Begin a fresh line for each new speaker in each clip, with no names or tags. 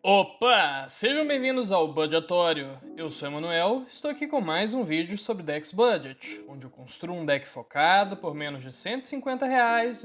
Opa! Sejam bem-vindos ao Budgetório. Eu sou o Emanuel, estou aqui com mais um vídeo sobre decks budget, onde eu construo um deck focado por menos de R$ 150,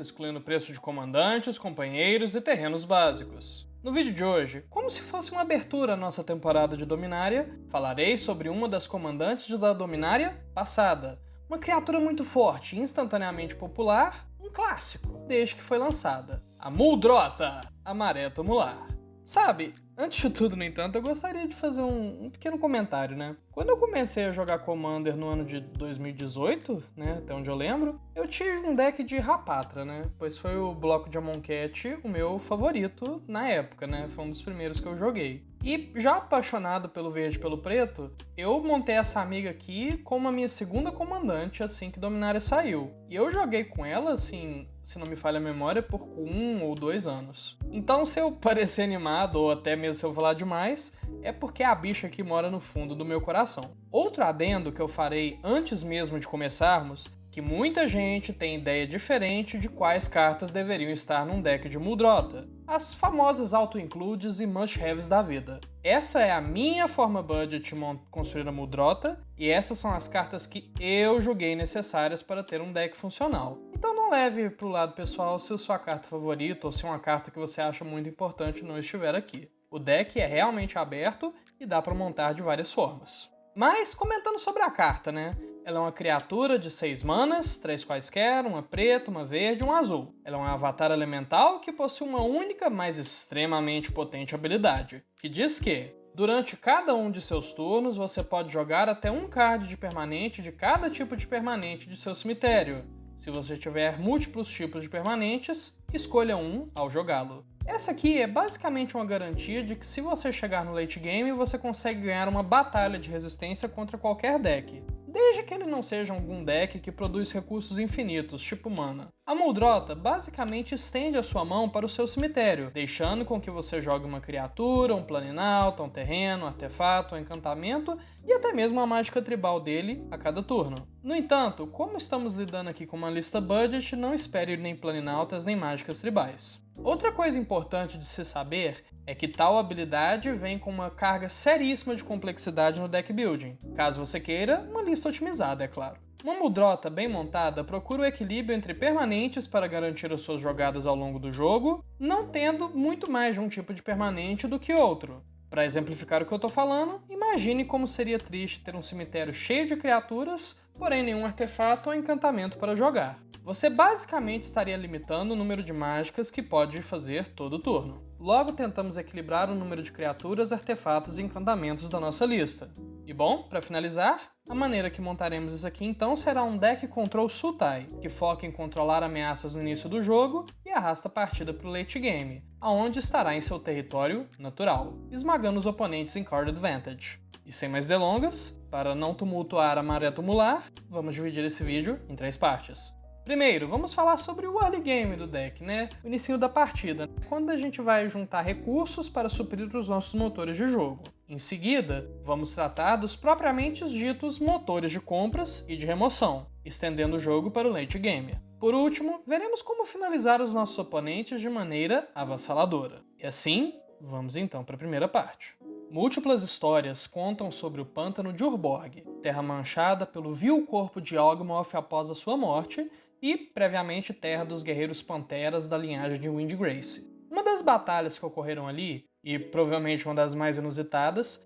excluindo o preço de comandantes, companheiros e terrenos básicos. No vídeo de hoje, como se fosse uma abertura à nossa temporada de Dominária, falarei sobre uma das comandantes da Dominária passada, uma criatura muito forte e instantaneamente popular, um clássico, desde que foi lançada, a Muldrotha, a Maré Tumular. Sabe, antes de tudo, no entanto, eu gostaria de fazer um pequeno comentário, né? Quando eu comecei a jogar Commander no ano de 2018, né, até onde eu lembro, eu tive um deck de Rapatra, né? Pois foi o bloco de Amonkhet o meu favorito na época, né? Foi um dos primeiros que eu joguei. E já apaixonado pelo verde e pelo preto, eu montei essa amiga aqui como a minha segunda comandante assim que Dominária saiu. E eu joguei com ela, assim, se não me falha a memória, por 1 ou 2 anos. Então, se eu parecer animado, ou até mesmo se eu falar demais, é porque a bicha aqui mora no fundo do meu coração. Outro adendo que eu farei antes mesmo de começarmos, que muita gente tem ideia diferente de quais cartas deveriam estar num deck de Muldrotha. As famosas auto-includes e must-haves da vida. Essa é a minha forma budget de construir a Muldrotha, e essas são as cartas que eu julguei necessárias para ter um deck funcional. Então não leve pro lado pessoal se a sua carta favorita ou se uma carta que você acha muito importante não estiver aqui. O deck é realmente aberto e dá para montar de várias formas. Mas comentando sobre a carta, né? Ela é uma criatura de 6 manas, 3 quaisquer, uma preta, uma verde e um azul. Ela é um avatar elemental que possui uma única, mas extremamente potente habilidade, que diz que durante cada um de seus turnos você pode jogar até um card de permanente de cada tipo de permanente de seu cemitério. Se você tiver múltiplos tipos de permanentes, escolha um ao jogá-lo. Essa aqui é basicamente uma garantia de que se você chegar no late game, você consegue ganhar uma batalha de resistência contra qualquer deck, desde que ele não seja algum deck que produz recursos infinitos, tipo mana. A Muldrotha basicamente estende a sua mão para o seu cemitério, deixando com que você jogue uma criatura, um planinauta, um terreno, um artefato, um encantamento e até mesmo a mágica tribal dele a cada turno. No entanto, como estamos lidando aqui com uma lista budget, não espere nem planinautas nem mágicas tribais. Outra coisa importante de se saber é que tal habilidade vem com uma carga seríssima de complexidade no deck building, caso você queira uma lista otimizada, é claro. Uma Muldrotha bem montada procura o equilíbrio entre permanentes para garantir as suas jogadas ao longo do jogo, não tendo muito mais de um tipo de permanente do que outro. Para exemplificar o que eu tô falando, imagine como seria triste ter um cemitério cheio de criaturas, porém nenhum artefato ou encantamento para jogar. Você basicamente estaria limitando o número de mágicas que pode fazer todo turno. Logo tentamos equilibrar o número de criaturas, artefatos e encantamentos da nossa lista. E bom, para finalizar, a maneira que montaremos isso aqui então será um deck Control Sultai, que foca em controlar ameaças no início do jogo e arrasta a partida para o late game, aonde estará em seu território natural, esmagando os oponentes em card advantage. E sem mais delongas, para não tumultuar a Maré Tumular, vamos dividir esse vídeo em 3 partes. Primeiro, vamos falar sobre o early game do deck, né? O início da partida, quando a gente vai juntar recursos para suprir os nossos motores de jogo. Em seguida, vamos tratar dos propriamente ditos motores de compras e de remoção, estendendo o jogo para o late game. Por último, veremos como finalizar os nossos oponentes de maneira avassaladora. E assim, vamos então para a primeira parte. Múltiplas histórias contam sobre o pântano de Urborg, terra manchada pelo vil corpo de Yawgmoth após a sua morte, e, previamente, terra dos guerreiros panteras da linhagem de Windgrace. Uma das batalhas que ocorreram ali, e provavelmente uma das mais inusitadas,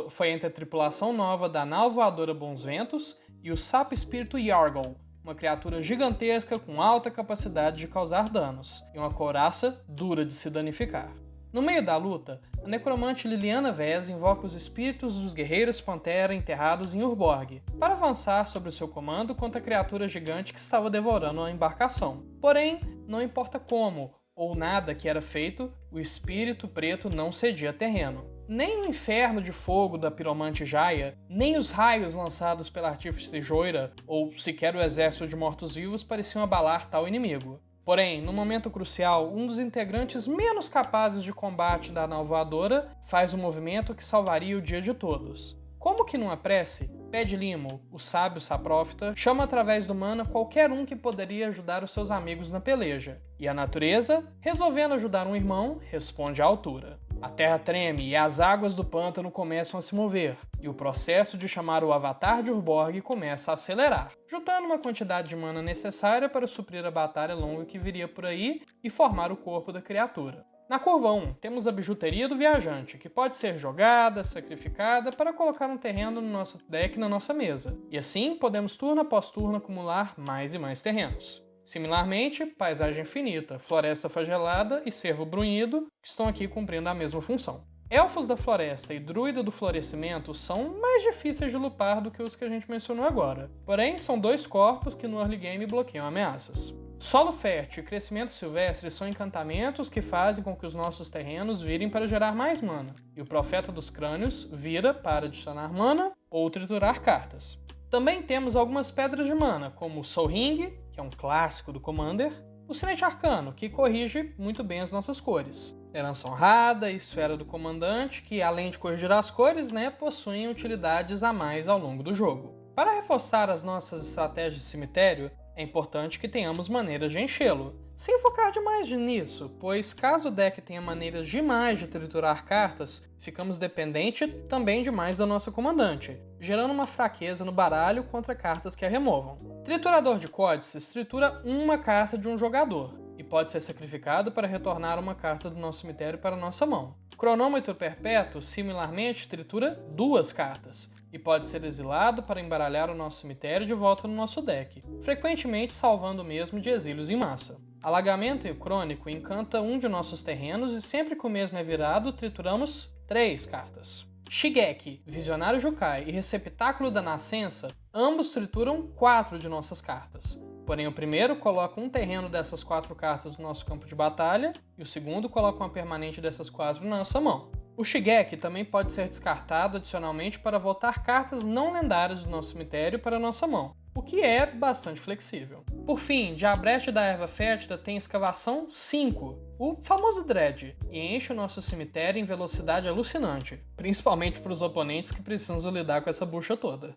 foi entre a tripulação nova da nau voadora Bons Ventos e o sapo espírito Yargle, uma criatura gigantesca com alta capacidade de causar danos, e uma couraça dura de se danificar. No meio da luta, a necromante Liliana Vez invoca os espíritos dos guerreiros Pantera enterrados em Urborg, para avançar sobre o seu comando contra a criatura gigante que estava devorando a embarcação. Porém, não importa como, ou nada que era feito, o espírito preto não cedia terreno. Nem o inferno de fogo da piromante Jaya, nem os raios lançados pela artífice Joira, ou sequer o exército de mortos-vivos pareciam abalar tal inimigo. Porém, no momento crucial, um dos integrantes menos capazes de combate da nau voadora faz um movimento que salvaria o dia de todos. Como que numa prece, Pede Limo, o sábio saprófita, chama através do mana qualquer um que poderia ajudar os seus amigos na peleja, e a natureza, resolvendo ajudar um irmão, responde à altura. A terra treme e as águas do pântano começam a se mover, e o processo de chamar o avatar de Urborg começa a acelerar, juntando uma quantidade de mana necessária para suprir a batalha longa que viria por aí e formar o corpo da criatura. Na curva 1, temos a bijuteria do viajante, que pode ser jogada, sacrificada para colocar um terreno no nosso deck na nossa mesa, e assim podemos turno após turno acumular mais e mais terrenos. Similarmente, Paisagem Infinita, Floresta Flagelada e Cervo Brunhido estão aqui cumprindo a mesma função. Elfos da Floresta e Druida do Florescimento são mais difíceis de lupar do que os que a gente mencionou agora, porém são dois corpos que no early game bloqueiam ameaças. Solo Fértil e Crescimento Silvestre são encantamentos que fazem com que os nossos terrenos virem para gerar mais mana, e o Profeta dos Crânios vira para adicionar mana ou triturar cartas. Também temos algumas pedras de mana, como o Sol Ring, que é um clássico do Commander, o Sinete Arcano, que corrige muito bem as nossas cores, Herança Honrada e Esfera do Comandante, que além de corrigir as cores, possuem utilidades a mais ao longo do jogo. Para reforçar as nossas estratégias de cemitério, é importante que tenhamos maneiras de enchê-lo, sem focar demais nisso, pois caso o deck tenha maneiras demais de triturar cartas, ficamos dependentes também demais da nossa comandante, gerando uma fraqueza no baralho contra cartas que a removam. Triturador de Códices tritura uma carta de um jogador, e pode ser sacrificado para retornar uma carta do nosso cemitério para nossa mão. Cronômetro Perpétuo, similarmente, tritura duas cartas, e pode ser exilado para embaralhar o nosso cemitério de volta no nosso deck, frequentemente salvando o mesmo de exílios em massa. Alagamento e Crônico encanta um de nossos terrenos e sempre que o mesmo é virado, trituramos 3 cartas. Shigeki, Visionário Jukai e Receptáculo da Nascença, ambos trituram 4 de nossas cartas. Porém, o primeiro coloca um terreno dessas 4 cartas no nosso campo de batalha, e o segundo coloca uma permanente dessas 4 na nossa mão. O Shigeki também pode ser descartado adicionalmente para voltar cartas não lendárias do nosso cemitério para a nossa mão, o que é bastante flexível. Por fim, Diabrete da Erva Fétida tem escavação 5, o famoso Dread, e enche o nosso cemitério em velocidade alucinante, principalmente para os oponentes que precisam lidar com essa bucha toda.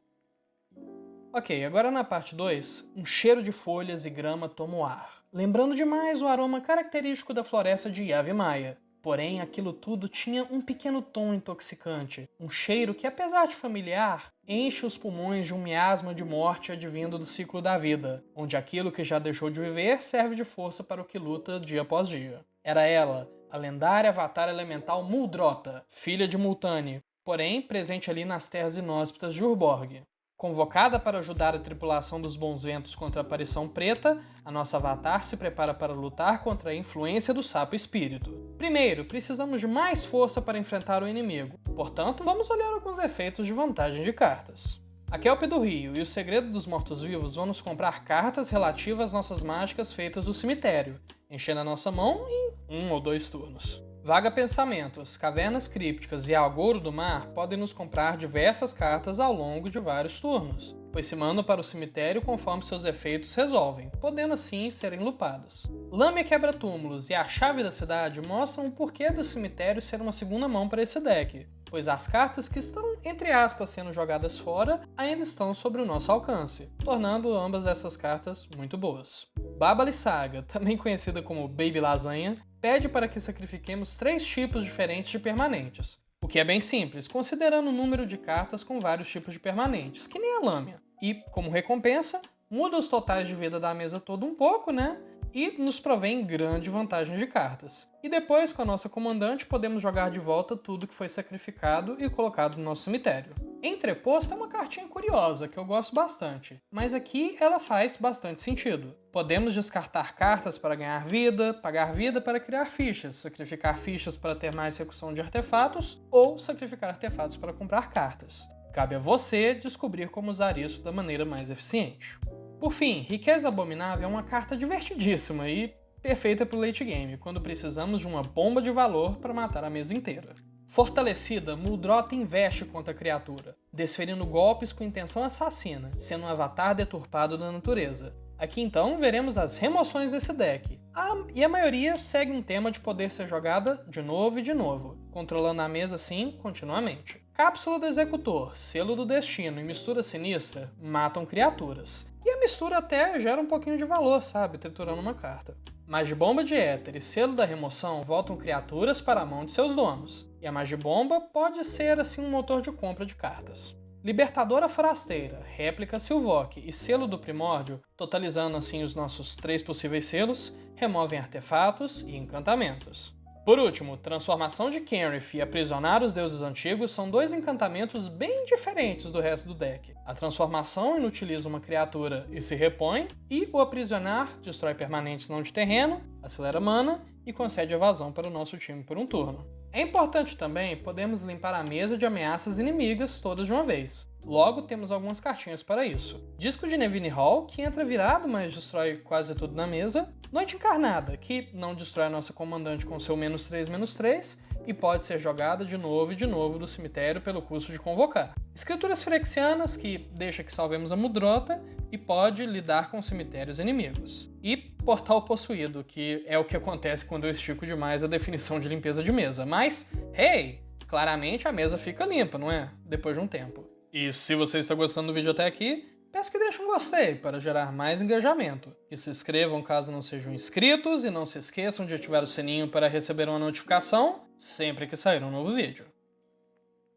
Ok, agora na parte 2, um cheiro de folhas e grama toma o ar, lembrando demais o aroma característico da floresta de Yavimaya. Porém, aquilo tudo tinha um pequeno tom intoxicante, um cheiro que, apesar de familiar, enche os pulmões de um miasma de morte advindo do ciclo da vida, onde aquilo que já deixou de viver serve de força para o que luta dia após dia. Era ela, a lendária avatar elemental Muldrota, filha de Multani, porém presente ali nas terras inóspitas de Urborg. Convocada para ajudar a tripulação dos Bons Ventos contra a Aparição Preta, a nossa avatar se prepara para lutar contra a influência do Sapo Espírito. Primeiro, precisamos de mais força para enfrentar o inimigo, portanto, vamos olhar alguns efeitos de vantagem de cartas. A Kelp do Rio e o Segredo dos Mortos-Vivos vão nos comprar cartas relativas às nossas mágicas feitas do cemitério, enchendo a nossa mão em 1 ou 2 turnos. Vaga Pensamentos, Cavernas Crípticas e Agouro do Mar podem nos comprar diversas cartas ao longo de vários turnos, pois se mandam para o cemitério conforme seus efeitos resolvem, podendo assim serem lupadas. Lâmina Quebra-Túmulos e a Chave da Cidade mostram o porquê do cemitério ser uma segunda mão para esse deck, pois as cartas que estão, entre aspas, sendo jogadas fora ainda estão sobre o nosso alcance, tornando ambas essas cartas muito boas. Baba Saga, também conhecida como Baby Lasanha, pede para que sacrifiquemos 3 tipos diferentes de permanentes, o que é bem simples, considerando o número de cartas com vários tipos de permanentes, que nem a Lâmina. E, como recompensa, muda os totais de vida da mesa toda um pouco, e nos provém grande vantagem de cartas. E depois, com a nossa comandante, podemos jogar de volta tudo que foi sacrificado e colocado no nosso cemitério. Entreposto é uma cartinha curiosa, que eu gosto bastante, mas aqui ela faz bastante sentido. Podemos descartar cartas para ganhar vida, pagar vida para criar fichas, sacrificar fichas para ter mais execução de artefatos, ou sacrificar artefatos para comprar cartas. Cabe a você descobrir como usar isso da maneira mais eficiente. Por fim, Riqueza Abominável é uma carta divertidíssima e perfeita para o late game, quando precisamos de uma bomba de valor para matar a mesa inteira. Fortalecida, Muldrota investe contra a criatura, desferindo golpes com intenção assassina, sendo um avatar deturpado da natureza. Aqui então veremos as remoções desse deck, e a maioria segue um tema de poder ser jogada de novo e de novo, controlando a mesa assim continuamente. Cápsula do Executor, Selo do Destino e Mistura Sinistra matam criaturas, e a mistura até gera um pouquinho de valor, sabe, triturando uma carta. Magibomba de Éter e Selo da Remoção voltam criaturas para a mão de seus donos, e a Magibomba pode ser assim um motor de compra de cartas. Libertadora Forasteira, Réplica Silvok e Selo do Primórdio, totalizando assim os nossos 3 possíveis selos, removem artefatos e encantamentos. Por último, Transformação de Kenrith e Aprisionar os Deuses Antigos são 2 encantamentos bem diferentes do resto do deck. A Transformação inutiliza uma criatura e se repõe, e o Aprisionar destrói permanentes não de terreno, acelera mana e concede evasão para o nosso time por um turno. É importante também podermos limpar a mesa de ameaças inimigas todas de uma vez. Logo, temos algumas cartinhas para isso. Disco de Nevine Hall, que entra virado, mas destrói quase tudo na mesa. Noite Encarnada, que não destrói a nossa comandante com seu -3/-3 e pode ser jogada de novo e de novo do cemitério pelo custo de convocar. Escrituras Phyrexianas, que deixa que salvemos a Muldrota e pode lidar com cemitérios inimigos. E Portal Possuído, que é o que acontece quando eu estico demais a definição de limpeza de mesa. Mas, hey, claramente a mesa fica limpa, não é? Depois de um tempo. E se você está gostando do vídeo até aqui, peço que deixe um gostei para gerar mais engajamento. Que se inscrevam caso não sejam inscritos e não se esqueçam de ativar o sininho para receber uma notificação sempre que sair um novo vídeo.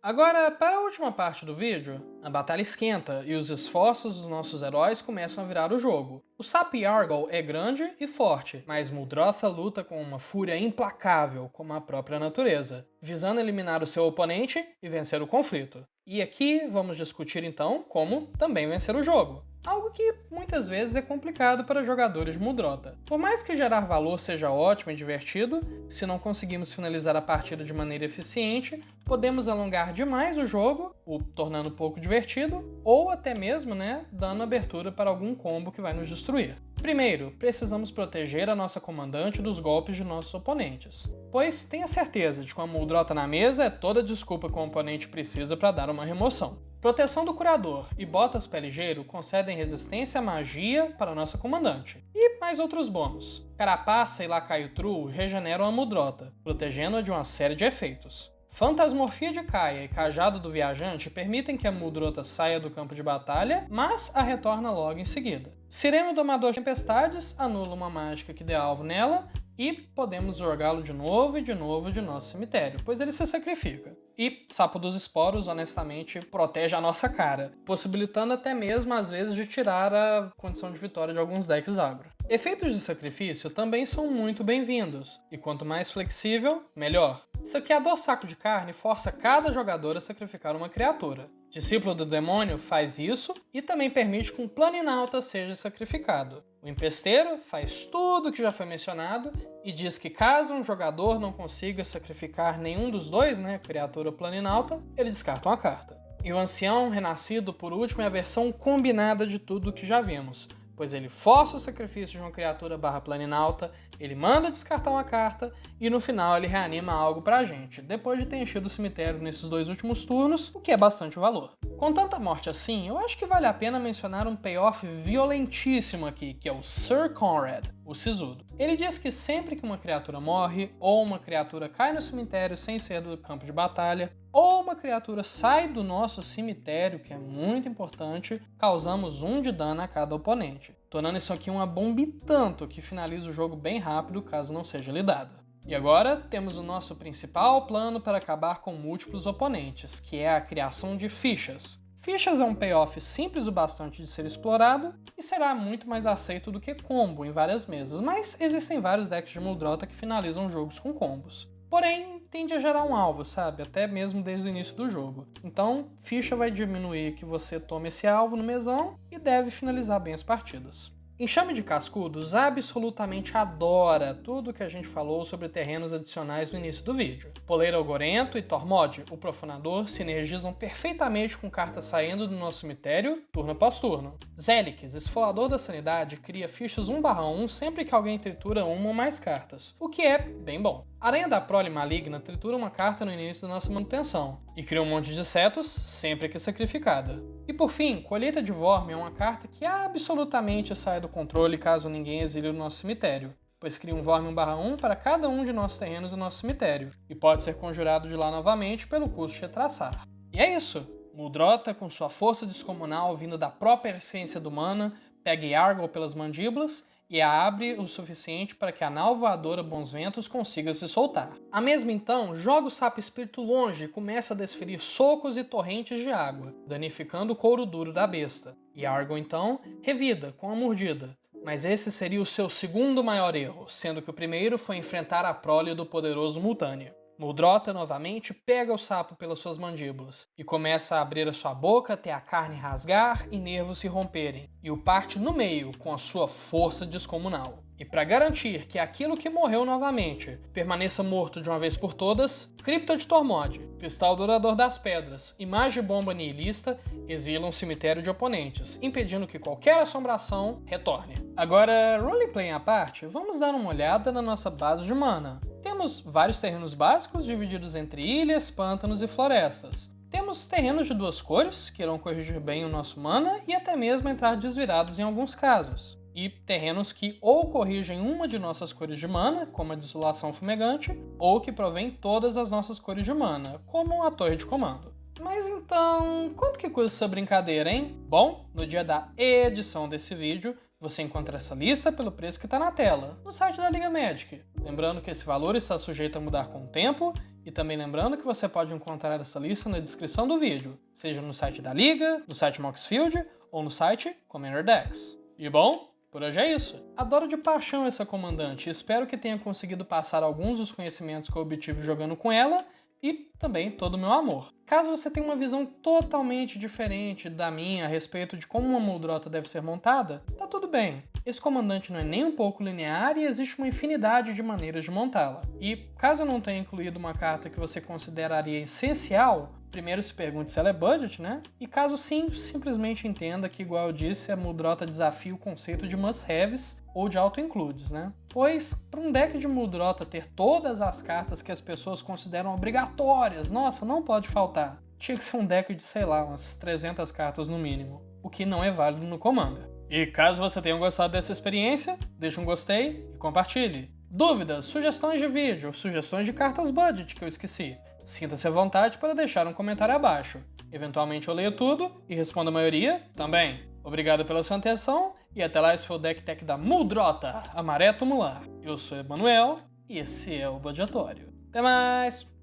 Agora, para a última parte do vídeo, a batalha esquenta e os esforços dos nossos heróis começam a virar o jogo. O Sapo Yargle é grande e forte, mas Muldrotha luta com uma fúria implacável como a própria natureza, visando eliminar o seu oponente e vencer o conflito. E aqui vamos discutir então como também vencer o jogo. Algo que muitas vezes é complicado para jogadores de Muldrotha. Por mais que gerar valor seja ótimo e divertido, se não conseguimos finalizar a partida de maneira eficiente, podemos alongar demais o jogo, o tornando pouco divertido, ou até mesmo, dando abertura para algum combo que vai nos destruir. Primeiro, precisamos proteger a nossa comandante dos golpes de nossos oponentes, pois tenha certeza de que uma Muldrotha na mesa é toda a desculpa que o oponente precisa para dar uma remoção. Proteção do Curador e Botas Pé Ligeiro concedem resistência à magia para a nossa comandante, e mais outros bônus. Carapaça e Lacaio True regeneram a Muldrotha, protegendo-a de uma série de efeitos. Fantasmorfia de Kaia e Cajado do Viajante permitem que a Muldrotha saia do campo de batalha, mas a retorna logo em seguida. Sireno Domador de Tempestades anula uma mágica que dê alvo nela e podemos jogá-lo de novo e de novo de nosso cemitério, pois ele se sacrifica. E Sapo dos Esporos, honestamente, protege a nossa cara, possibilitando até mesmo, às vezes, de tirar a condição de vitória de alguns decks agro. Efeitos de sacrifício também são muito bem-vindos, e quanto mais flexível, melhor. Saqueador Saco de Carne força cada jogador a sacrificar uma criatura. Discípulo do Demônio faz isso e também permite que um Planinauta seja sacrificado. O Empesteiro faz tudo o que já foi mencionado e diz que caso um jogador não consiga sacrificar nenhum dos dois, criatura ou Planinauta, ele descarta uma carta. E o Ancião Renascido, por último, é a versão combinada de tudo o que já vimos, pois ele força o sacrifício de uma criatura /Planinauta, ele manda descartar uma carta e no final ele reanima algo pra gente, depois de ter enchido o cemitério nesses 2 últimos turnos, o que é bastante valor. Com tanta morte assim, eu acho que vale a pena mencionar um payoff violentíssimo aqui, que é o Sir Conrad, o Sisudo. Ele diz que sempre que uma criatura morre, ou uma criatura cai no cemitério sem ser do campo de batalha, ou uma criatura sai do nosso cemitério, que é muito importante, causamos 1 de dano a cada oponente, tornando isso aqui uma bomba e tanto que finaliza o jogo bem rápido caso não seja lidada. E agora temos o nosso principal plano para acabar com múltiplos oponentes, que é a criação de fichas. Fichas é um payoff simples o bastante de ser explorado e será muito mais aceito do que combo em várias mesas, mas existem vários decks de Muldrotha que finalizam jogos com combos. Porém, tende a gerar um alvo, sabe? Até mesmo desde o início do jogo. Então, ficha vai diminuir que você tome esse alvo no mesão e deve finalizar bem as partidas. Enxame de Cascudos absolutamente adora tudo que a gente falou sobre terrenos adicionais no início do vídeo. Poleiro Algorento e Tormod, o Profanador, sinergizam perfeitamente com cartas saindo do nosso cemitério, turno após turno. Zelix, Esfolador da Sanidade, cria fichas 1/1 sempre que alguém tritura uma ou mais cartas, o que é bem bom. Aranha da Prole Maligna tritura uma carta no início da nossa manutenção, e cria um monte de insetos sempre que sacrificada. E por fim, Colheita de Vorme é uma carta que absolutamente sai do controle caso ninguém exile o nosso cemitério, pois cria um Vorme 1/1 para cada um de nossos terrenos do nosso cemitério, e pode ser conjurado de lá novamente pelo custo de retraçar. E é isso! Muldrotha, com sua força descomunal vinda da própria essência do mana, pega Yargle pelas mandíbulas e a abre o suficiente para que a nau voadora Bons Ventos consiga se soltar. A mesma então joga o sapo espírito longe e começa a desferir socos e torrentes de água, danificando o couro duro da besta. E Argon então revida com a mordida. Mas esse seria o seu segundo maior erro, sendo que o primeiro foi enfrentar a prole do poderoso Multânia. Muldrota novamente pega o sapo pelas suas mandíbulas e começa a abrir a sua boca até a carne rasgar e nervos se romperem, e o parte no meio com a sua força descomunal. E para garantir que aquilo que morreu novamente permaneça morto de uma vez por todas, Cripta de Tormod, Cristal Dourador das Pedras e Magibomba Nihilista exilam um cemitério de oponentes, impedindo que qualquer assombração retorne. Agora, roleplay à parte, vamos dar uma olhada na nossa base de mana. Temos vários terrenos básicos divididos entre ilhas, pântanos e florestas. Temos terrenos de 2 cores, que irão corrigir bem o nosso mana e até mesmo entrar desvirados em alguns casos. E terrenos que ou corrigem uma de nossas cores de mana, como a Desolação Fumegante, ou que provém todas as nossas cores de mana, como a Torre de Comando. Mas então, quanto que custa essa brincadeira, hein? Bom, no dia da edição desse vídeo, você encontra essa lista pelo preço que está na tela, no site da Liga Magic. Lembrando que esse valor está sujeito a mudar com o tempo, e também lembrando que você pode encontrar essa lista na descrição do vídeo, seja no site da Liga, no site Moxfield ou no site Commander Decks. E bom, por hoje é isso. Adoro de paixão essa comandante e espero que tenha conseguido passar alguns dos conhecimentos que eu obtive jogando com ela e também todo o meu amor. Caso você tenha uma visão totalmente diferente da minha a respeito de como uma Muldrota deve ser montada, tá tudo bem. Esse comandante não é nem um pouco linear e existe uma infinidade de maneiras de montá-la. E caso eu não tenha incluído uma carta que você consideraria essencial, primeiro se pergunte se ela é budget, né? E caso sim, simplesmente entenda que, igual eu disse, a Muldrota desafia o conceito de must-haves ou de auto-includes, né? Pois, para um deck de Muldrota ter todas as cartas que as pessoas consideram obrigatórias, nossa, não pode faltar. Tinha que ser um deck de, sei lá, umas 300 cartas no mínimo, o que não é válido no Commander. E caso você tenha gostado dessa experiência, deixe um gostei e compartilhe. Dúvidas, sugestões de vídeo, sugestões de cartas budget que eu esqueci, sinta-se à vontade para deixar um comentário abaixo. Eventualmente eu leio tudo e respondo a maioria também. Obrigado pela sua atenção e até lá, esse foi o Deck Tech da Muldrota, a Maré Tumular. Eu sou Emanuel e esse é o Budgetório. Até mais!